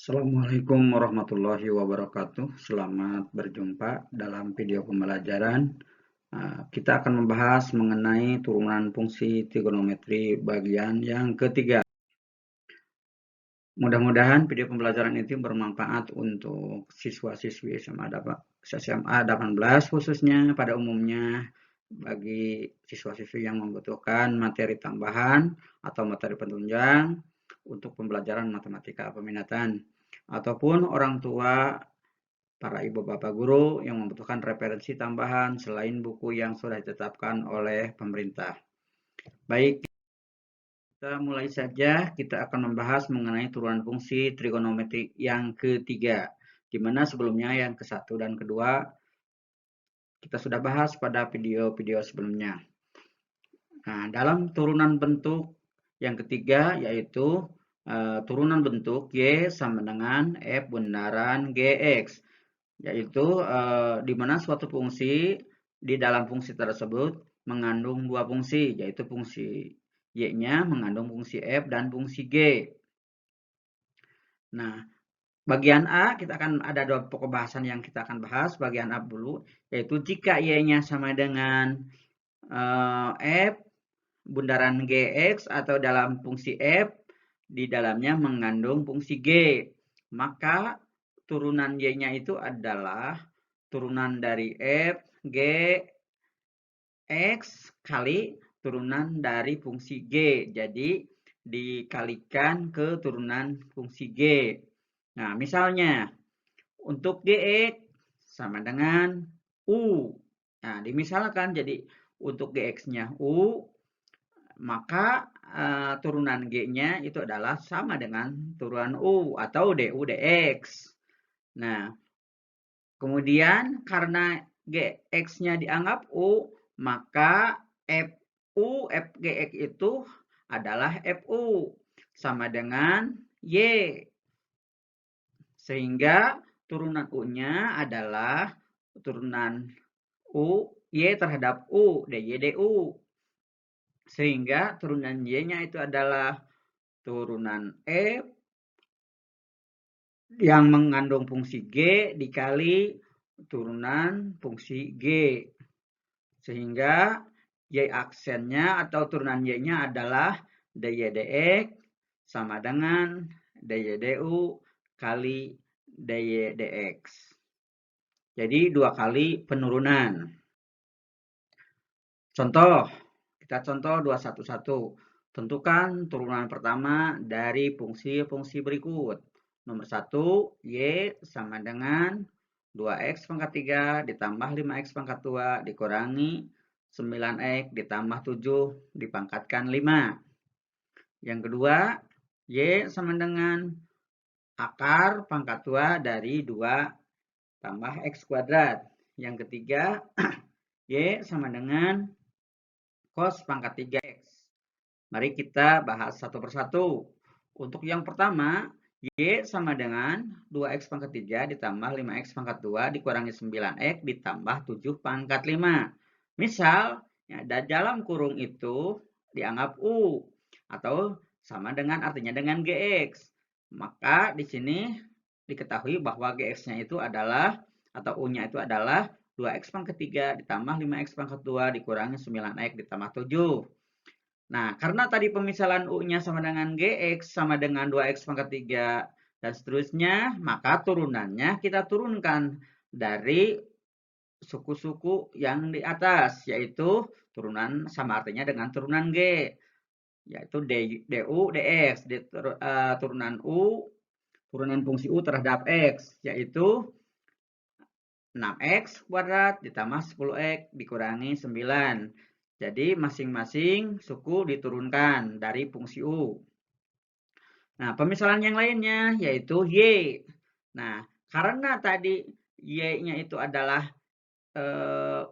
Assalamualaikum warahmatullahi wabarakatuh. Selamat berjumpa dalam video pembelajaran. Kita akan membahas mengenai turunan fungsi trigonometri bagian yang ketiga. Mudah-mudahan video pembelajaran itu bermanfaat untuk siswa-siswi SMA 18 khususnya pada umumnya bagi siswa-siswi yang membutuhkan materi tambahan atau materi penunjang untuk pembelajaran matematika peminatan, ataupun orang tua, para ibu bapak guru yang membutuhkan referensi tambahan selain buku yang sudah ditetapkan oleh pemerintah. Baik, kita mulai saja. Kita akan membahas mengenai turunan fungsi trigonometri yang ketiga, di mana sebelumnya yang ke-1 dan ke-2 kita sudah bahas pada video-video sebelumnya. Nah, dalam turunan bentuk yang ketiga yaitu turunan bentuk Y sama dengan F bundaran GX, yaitu di mana suatu fungsi di dalam fungsi tersebut mengandung dua fungsi, yaitu fungsi Y-nya mengandung fungsi F dan fungsi G. Nah, bagian A kita akan ada dua pokok bahasan yang kita akan bahas. Bagian A dulu, yaitu jika Y-nya sama dengan F bundaran GX atau dalam fungsi F di dalamnya mengandung fungsi G, maka turunan Y-nya itu adalah turunan dari F G X kali turunan dari fungsi G. Jadi dikalikan ke turunan fungsi G. Nah, misalnya untuk GX sama dengan U. Nah, dimisalkan jadi untuk GX-nya U, maka turunan G-nya itu adalah sama dengan turunan U atau DU DX. Nah, kemudian karena GX-nya dianggap U, maka FU, FGX itu adalah FU sama dengan Y. Sehingga turunan U-nya adalah turunan U, Y terhadap U, DY, DU. Sehingga turunan Y-nya itu adalah turunan F yang mengandung fungsi G dikali turunan fungsi G. Sehingga Y aksennya atau turunan Y-nya adalah DY DX sama dengan DY DU kali DY DX. Jadi dua kali penurunan. Contoh, kita contoh 211. Tentukan turunan pertama dari fungsi-fungsi berikut. Nomor 1, Y sama dengan 2X pangkat 3 ditambah 5X pangkat 2 dikurangi 9X ditambah 7 dipangkatkan 5. Yang kedua, Y sama dengan akar pangkat 2 dari 2 tambah X kuadrat. Yang ketiga, Y sama dengan cos pangkat 3X. Mari kita bahas satu persatu. Untuk yang pertama, Y sama dengan 2X pangkat 3 ditambah 5X pangkat 2 dikurangi 9X ditambah 7 pangkat 5. Misal, ya, dalam kurung itu dianggap U atau sama dengan artinya dengan GX. Maka di sini diketahui bahwa GX-nya itu adalah atau U-nya itu adalah 2X pangkat 3 ditambah 5X pangkat 2 dikurangi 9X ditambah 7. Nah, karena tadi pemisalan U-nya sama dengan GX sama dengan 2X pangkat 3 dan seterusnya, maka turunannya kita turunkan dari suku-suku yang di atas, yaitu turunan sama artinya dengan turunan G, yaitu DU, DX, turunan U, turunan fungsi U terhadap X, yaitu 6X kuadrat ditambah 10X dikurangi 9. Jadi masing-masing suku diturunkan dari fungsi U. Nah, pemisalan yang lainnya yaitu Y. Nah, karena tadi Y-nya itu adalah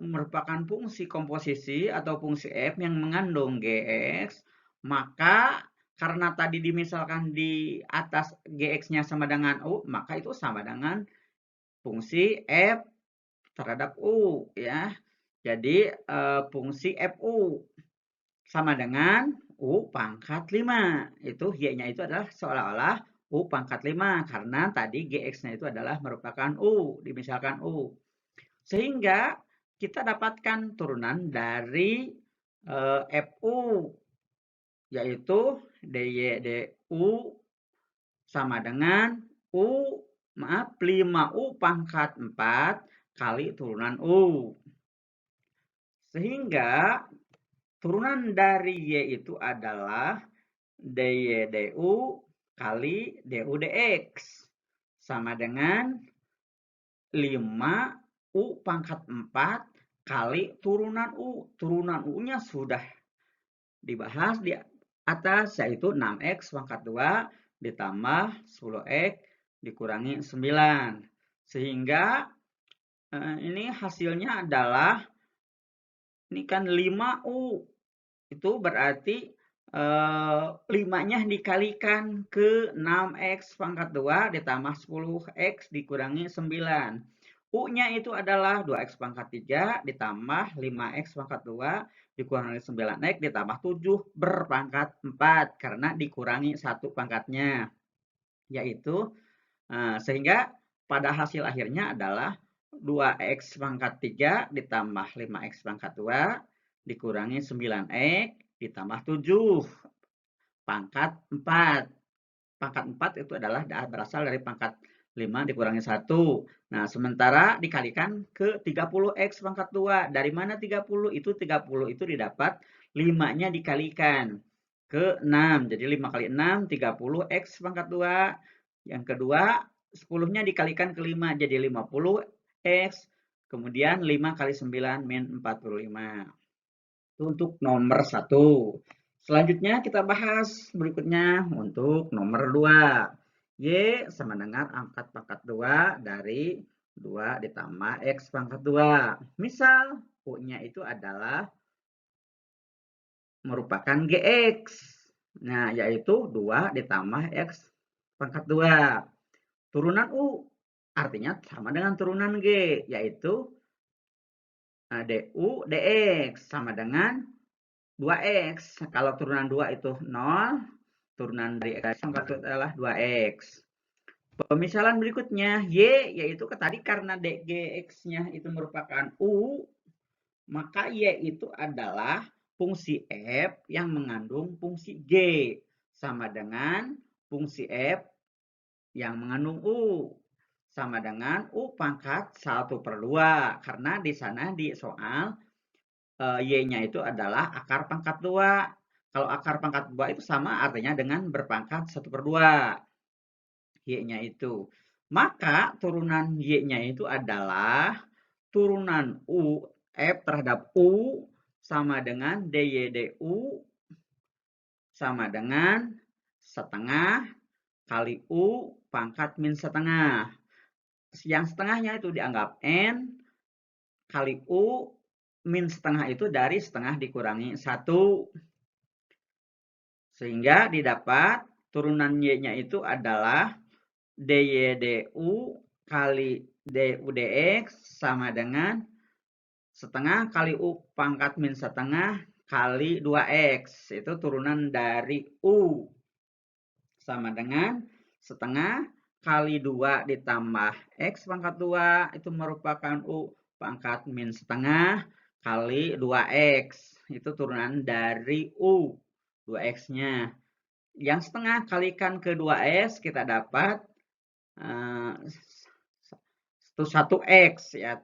merupakan fungsi komposisi atau fungsi F yang mengandung GX, maka karena tadi dimisalkan di atas GX-nya sama dengan U, maka itu sama dengan fungsi F terhadap U, ya. Jadi fungsi FU sama dengan U pangkat 5. Itu Y-nya itu adalah seolah-olah U pangkat 5 karena tadi GX-nya itu adalah merupakan U, dimisalkan U. Sehingga kita dapatkan turunan dari FU, yaitu DY/DU sama dengan 5U pangkat 4 kali turunan U. Sehingga turunan dari Y itu adalah DY/DU kali DU dx sama dengan 5U pangkat 4 kali turunan U. Turunan U-nya sudah dibahas di atas, yaitu 6X pangkat 2 ditambah 10X dikurangi 9. Sehingga ini hasilnya adalah, ini kan 5U. Itu berarti 5-nya dikalikan ke 6X pangkat 2 ditambah 10X dikurangi 9. U-nya itu adalah 2X pangkat 3 ditambah 5X pangkat 2 dikurangi 9X ditambah 7 berpangkat 4 karena dikurangi 1 pangkatnya. Yaitu, sehingga pada hasil akhirnya adalah 2X pangkat 3 ditambah 5X pangkat 2 dikurangi 9X ditambah 7 pangkat 4. Pangkat 4 itu adalah berasal dari pangkat 5 dikurangi 1. Nah, sementara dikalikan ke 30X pangkat 2. Dari mana 30? Itu 30 itu didapat 5-nya dikalikan ke 6. Jadi 5 kali 6, 30X pangkat 2. Yang kedua, 10-nya dikalikan ke 5. Jadi 50X. Kemudian 5 kali 9 min 45. Itu untuk nomor 1. Selanjutnya kita bahas berikutnya untuk nomor 2. Y sama dengan angkat pangkat 2 dari 2 ditambah X pangkat 2. Misal, U-nya itu adalah merupakan GX. Nah, yaitu 2 ditambah X pangkat 2. Turunan U artinya sama dengan turunan G, yaitu DU dx sama dengan 2X. Kalau turunan 2 itu 0, turunan dari X pangkat adalah 2X. Pemisalan berikutnya, Y, yaitu tadi karena DGX-nya itu merupakan U, maka Y itu adalah fungsi F yang mengandung fungsi G, sama dengan fungsi F yang mengandung U, sama dengan U pangkat 1/2, karena di sana di soal Y-nya itu adalah akar pangkat 2. Kalau akar pangkat 2 itu sama artinya dengan berpangkat 1/2. Y-nya itu. Maka turunan Y-nya itu adalah turunan U, F terhadap U sama dengan DY/DU sama dengan setengah kali U pangkat min setengah. Yang setengahnya itu dianggap N kali U min setengah itu dari setengah dikurangi 1. Sehingga didapat turunan Y-nya itu adalah DY/DU kali DU dx sama dengan setengah kali U pangkat min setengah kali 2X. Itu turunan dari U. Sama dengan setengah kali 2 ditambah X pangkat 2. Itu merupakan U pangkat min setengah kali 2X. Itu turunan dari U. 2X-nya. Yang setengah kalikan ke 2X kita dapat 1X ya.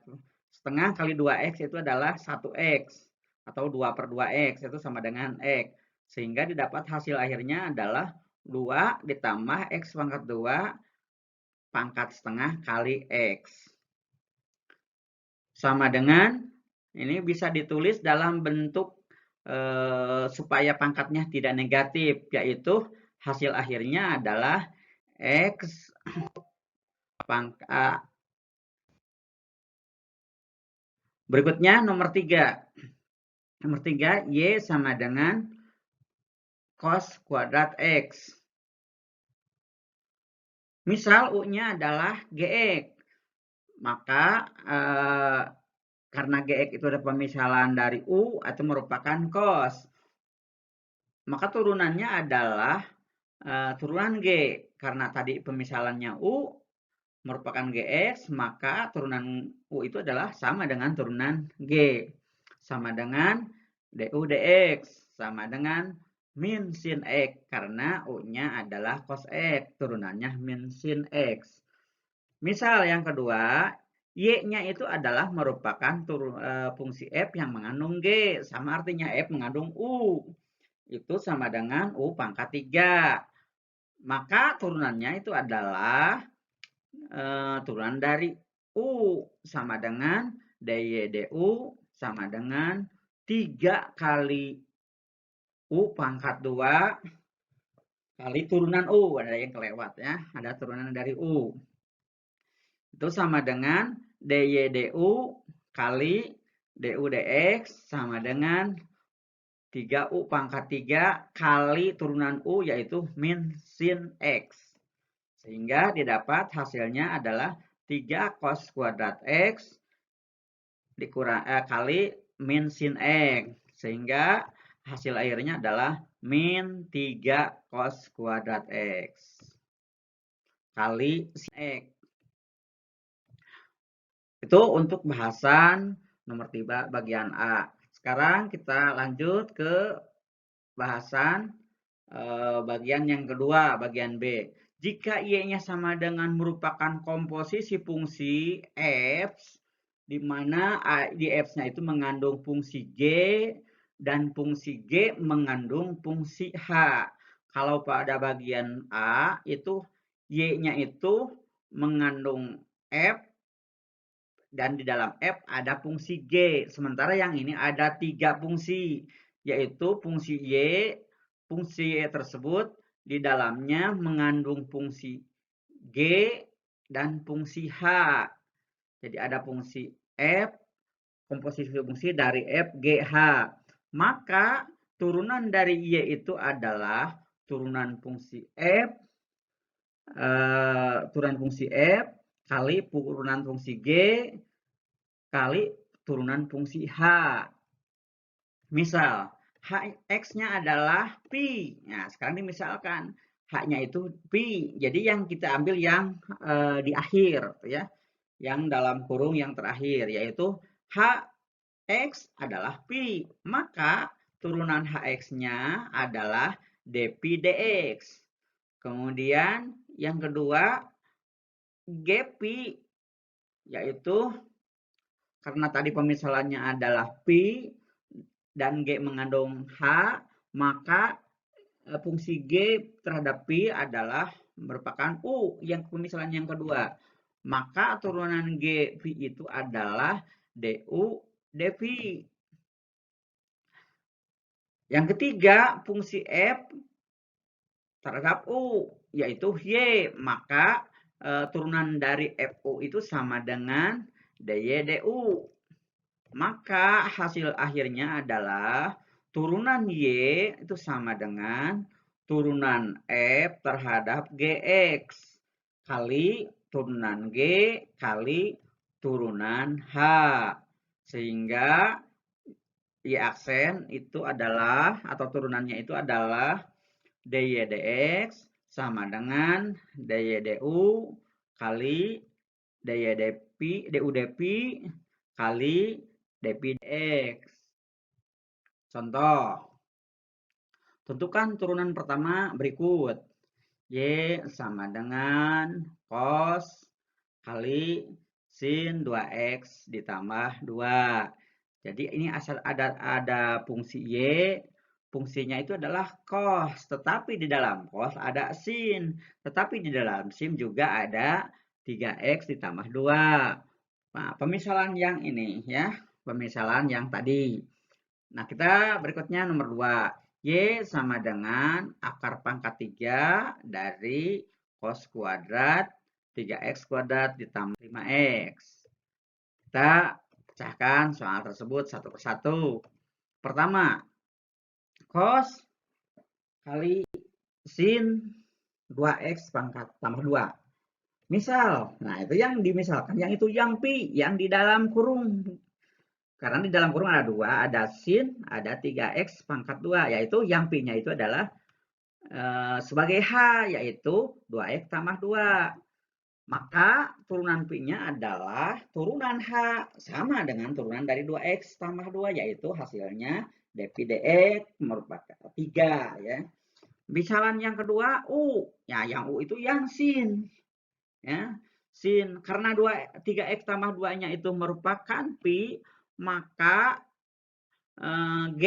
Setengah kali 2X itu adalah 1X atau 2/2X itu sama dengan X. Sehingga didapat hasil akhirnya adalah 2 ditambah X pangkat 2 pangkat setengah kali X. Sama dengan, ini bisa ditulis dalam bentuk supaya pangkatnya tidak negatif, yaitu hasil akhirnya adalah X pangkat. Berikutnya nomor 3. Nomor 3, Y sama dengan cos kuadrat X. Misal U-nya adalah GX. Maka karena GX itu ada pemisalan dari U atau merupakan cos. Maka turunannya adalah turunan G. karena tadi pemisalannya U merupakan GX, maka turunan U itu adalah sama dengan turunan G. Sama dengan DU DX, sama dengan min sin X, karena U-nya adalah cos X, turunannya min sin X. Misal yang kedua, Y-nya itu adalah merupakan fungsi F yang mengandung G, sama artinya F mengandung U. Itu sama dengan U pangkat 3. Maka turunannya itu adalah turunan dari U, sama dengan DY DU sama dengan 3 kali U pangkat 2 kali turunan U. Ada yang kelewat ya, ada turunan dari U. Itu sama dengan DY DU kali DU DX sama dengan 3U pangkat 3 kali turunan U, yaitu min sin X. Sehingga didapat hasilnya adalah 3 cos kuadrat X kali min sin X. Sehingga hasil akhirnya adalah min 3 cos kuadrat X kali sin X. Itu untuk bahasan nomor 3 bagian A. Sekarang kita lanjut ke bahasan bagian yang kedua, bagian B. Jika Y-nya sama dengan merupakan komposisi fungsi F, di mana di F-nya itu mengandung fungsi G, dan fungsi G mengandung fungsi H. Kalau pada bagian A, itu Y-nya itu mengandung F, dan di dalam F ada fungsi G. Sementara yang ini ada 3 fungsi, yaitu fungsi Y. Fungsi Y tersebut di dalamnya mengandung fungsi G dan fungsi H. Jadi ada fungsi F, komposisi fungsi dari F, G, H. Maka turunan dari Y itu adalah turunan fungsi F, kali turunan fungsi G kali turunan fungsi H. Misal, X-nya adalah pi. Nah, sekarang dimisalkan H-nya itu pi. Jadi yang kita ambil yang di akhir, ya, yang dalam kurung yang terakhir, yaitu Hx adalah pi. Maka turunan Hx-nya adalah dpi dx. Kemudian yang kedua, Gpi, yaitu karena tadi pemisalannya adalah pi dan G mengandung H, maka fungsi G terhadap pi adalah merupakan U, yang pemisalan yang kedua. Maka turunan G pi itu adalah DU dpi. Yang ketiga, fungsi F terhadap U, yaitu Y. Maka turunan dari FU itu sama dengan DY DU. Maka hasil akhirnya adalah turunan Y itu sama dengan turunan F terhadap GX kali turunan G kali turunan H. Sehingga Y aksen itu adalah, atau turunannya itu adalah DY DX sama dengan DY DU kali DY DU dpi kali dpi dx. Contoh, tentukan turunan pertama berikut. Y sama dengan cos kali sin 2x ditambah 2. Jadi ini asal ada fungsi Y, fungsinya itu adalah cos, tetapi di dalam cos ada sin, tetapi di dalam sin juga ada 3x ditambah 2. Nah, pemisalan yang ini ya, pemisalan yang tadi. Nah, kita berikutnya nomor 2. Y sama dengan akar pangkat 3 dari cos kuadrat 3x kuadrat ditambah 5x. Kita pecahkan soal tersebut satu persatu. Pertama, cos kali sin 2x pangkat tambah 2. Misal, nah itu yang dimisalkan, yang itu yang pi, yang di dalam kurung. Karena di dalam kurung ada 2, ada sin, ada 3x pangkat 2, yaitu yang pi-nya itu adalah sebagai H, yaitu 2X tambah 2. Maka turunan Pi-nya adalah turunan H, sama dengan turunan dari 2X tambah 2, yaitu hasilnya dpi dx merupakan 3. Ya. Misalan yang kedua, U. Ya, yang U itu yang sin. Ya, sin. Karena 3X tambah 2-nya itu merupakan Pi, maka G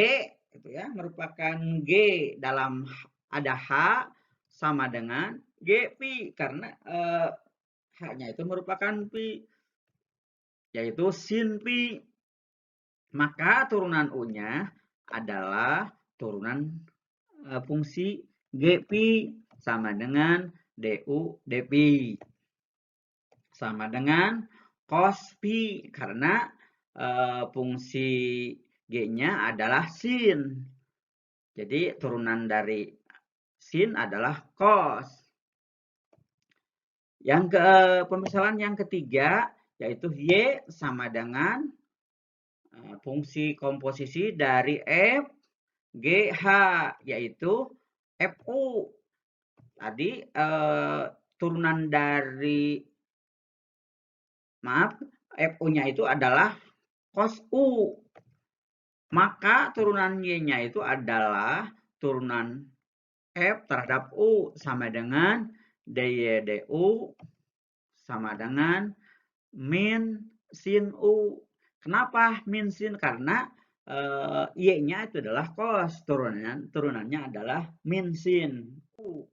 itu ya, merupakan G dalam ada H sama dengan G Pi, karena H-nya itu merupakan Pi, yaitu sin Pi. Maka turunan U-nya adalah turunan fungsi G Pi sama dengan du dpi. Sama dengan cos Pi, karena fungsi G-nya adalah sin. Jadi turunan dari sin adalah cos. Yang pemisalan yang ketiga yaitu Y sama dengan fungsi komposisi dari F GH, yaitu FU. Tadi turunan dari FU-nya itu adalah cos U. Maka turunan Y-nya itu adalah turunan F terhadap U sama dengan dy du sama dengan min sin U. Kenapa min sin? Karena Y-nya itu adalah cos, turunannya adalah min sin U.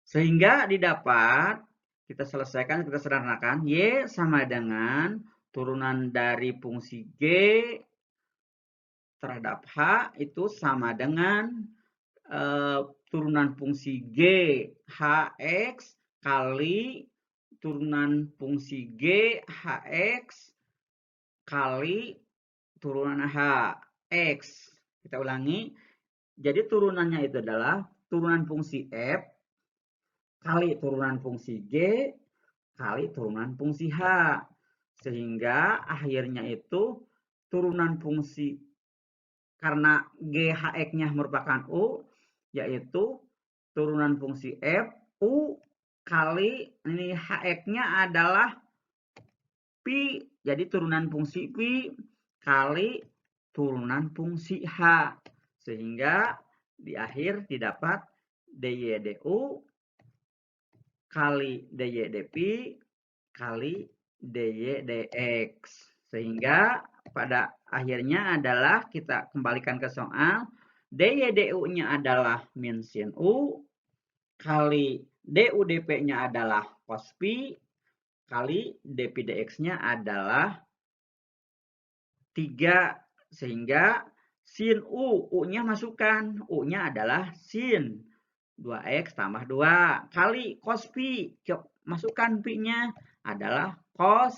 Sehingga didapat, kita selesaikan, kita sederhanakan, Y sama dengan turunan dari fungsi G terhadap H itu sama dengan turunan fungsi G Hx kali turunan fungsi G Hx kali turunan Hx. Kita ulangi. Jadi turunannya itu adalah turunan fungsi F kali turunan fungsi G kali turunan fungsi H. Sehingga akhirnya itu turunan fungsi, karena GHX-nya merupakan U, yaitu turunan fungsi F, U kali ini HX-nya adalah Pi. Jadi turunan fungsi Pi kali turunan fungsi H. Sehingga di akhir didapat dy du kali dy dpi kali dy dx. Sehingga pada akhirnya adalah kita kembalikan ke soal, dy du-nya adalah min sin U kali du dp-nya adalah cos Pi kali dpi dx-nya adalah 3. Sehingga sin U, U-nya masukkan, U-nya adalah sin 2X tambah 2 kali cos Pi, masukkan Pi-nya adalah cos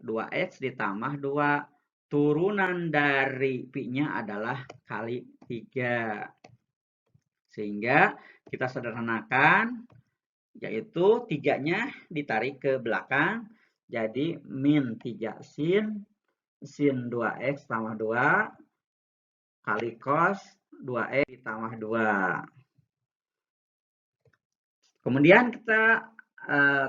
2X ditambah 2. Turunan dari Pi-nya adalah kali 3. Sehingga kita sederhanakan, yaitu 3-nya ditarik ke belakang. Jadi min 3 sin 2X tambah 2 kali cos 2X ditambah 2. Kemudian kita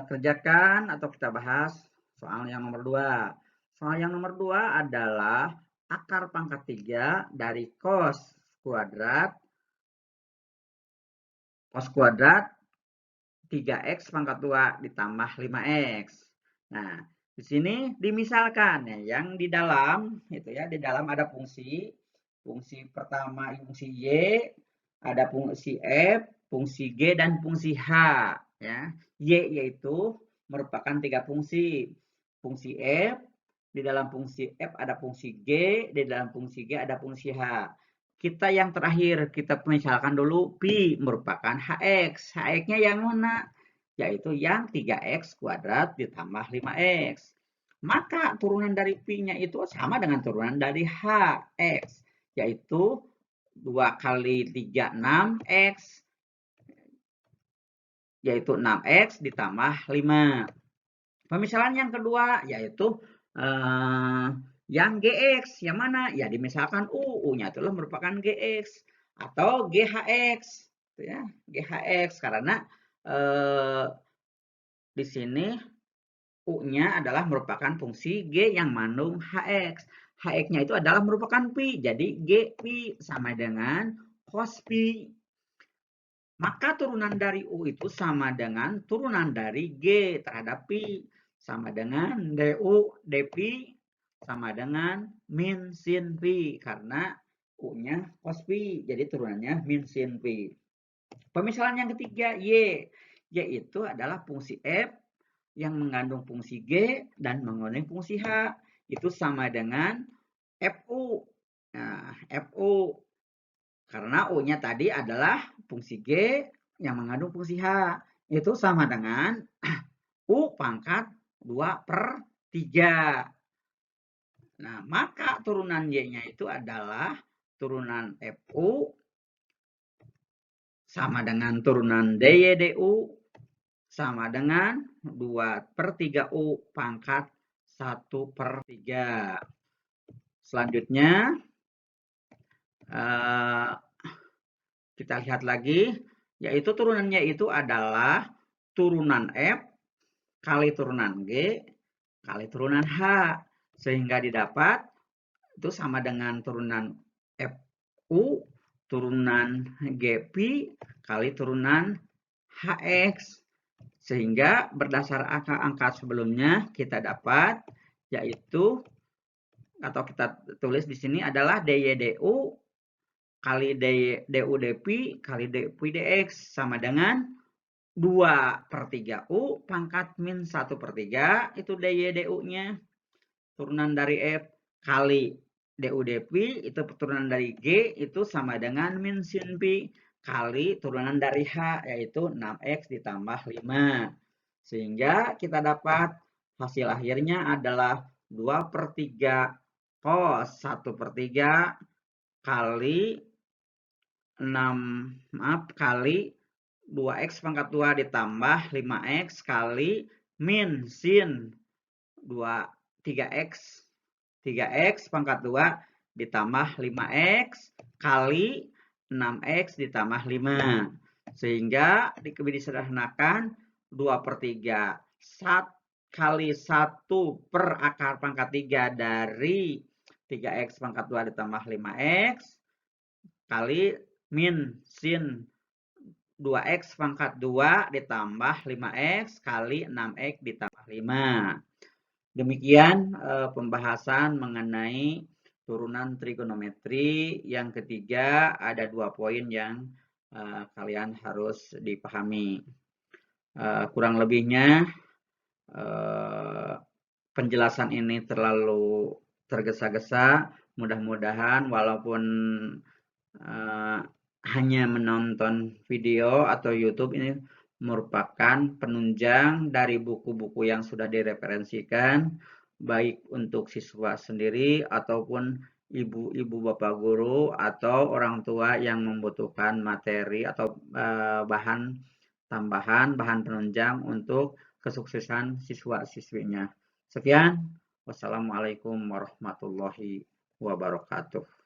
kerjakan atau kita bahas soal yang nomor 2. Soal yang nomor 2 adalah akar pangkat 3 dari cos kuadrat 3x pangkat 2 ditambah 5x. Nah, di sini dimisalkan ya, yang di dalam itu ya, di dalam ada fungsi pertama fungsi Y, ada fungsi F, fungsi G dan fungsi H ya. Y yaitu merupakan 3 fungsi. Fungsi F, di dalam fungsi F ada fungsi G, di dalam fungsi G ada fungsi H. Kita yang terakhir, kita misalkan dulu Pi merupakan Hx. Hx-nya yang mana? Yaitu yang 3x kuadrat ditambah 5x. Maka turunan dari Pi-nya itu sama dengan turunan dari Hx, yaitu 2 kali 3, 6x, yaitu 6x ditambah 5. Pemisalan yang kedua yaitu yang Gx. Yang mana? Ya dimisalkan U. U-nya itulah merupakan Gx. atau GHX, ya, GHX karena di sini U-nya adalah merupakan fungsi G yang mengandung HX. HX-nya itu adalah merupakan pi, jadi G pi sama dengan cos pi. Maka turunan dari U itu sama dengan turunan dari G terhadap pi, sama dengan DU dpi sama dengan min sin pi, karena U-nya cos pi, jadi turunannya min sin pi. Pemisalan yang ketiga, Y. Y itu adalah fungsi F yang mengandung fungsi G dan mengandung fungsi H. Itu sama dengan FU. Nah, FU. Karena U-nya tadi adalah fungsi G yang mengandung fungsi H. Itu sama dengan U pangkat 2/3. Nah, maka turunan Y-nya itu adalah turunan FU sama dengan turunan DY DU sama dengan 2/3 U pangkat 1/3. Selanjutnya kita lihat lagi, yaitu turunannya itu adalah turunan F kali turunan G kali turunan H, sehingga didapat itu sama dengan turunan FU turunan GP kali turunan HX. Sehingga berdasar angka-angka sebelumnya kita dapat, yaitu atau kita tulis di sini adalah DY/DU kali DU dP kali dP dx sama dengan 2/3 U pangkat min 1/3, itu DY/DU-nya. Turunan dari F kali DU dP itu turunan dari G itu sama dengan min sin pi kali turunan dari H, yaitu 6X ditambah 5. Sehingga kita dapat hasil akhirnya adalah 2/3 cos 1/3 kali 2X pangkat 2 ditambah 5X kali min sin 3X pangkat 2 ditambah 5X kali 6X ditambah 5. Sehingga disederhanakan 2/3 kali 1 per akar pangkat 3 dari 3X pangkat 2 ditambah 5X kali min sin 2X pangkat 2 ditambah 5X kali 6X ditambah 5. Demikian pembahasan mengenai turunan trigonometri. Yang ketiga, ada 2 poin yang kalian harus dipahami. Kurang lebihnya penjelasan ini terlalu tergesa-gesa. Mudah-mudahan walaupun hanya menonton video atau YouTube ini merupakan penunjang dari buku-buku yang sudah direferensikan, baik untuk siswa sendiri ataupun ibu-ibu bapak guru atau orang tua yang membutuhkan materi atau bahan tambahan, bahan penunjang untuk kesuksesan siswa-siswinya. Sekian, wassalamualaikum warahmatullahi wabarakatuh.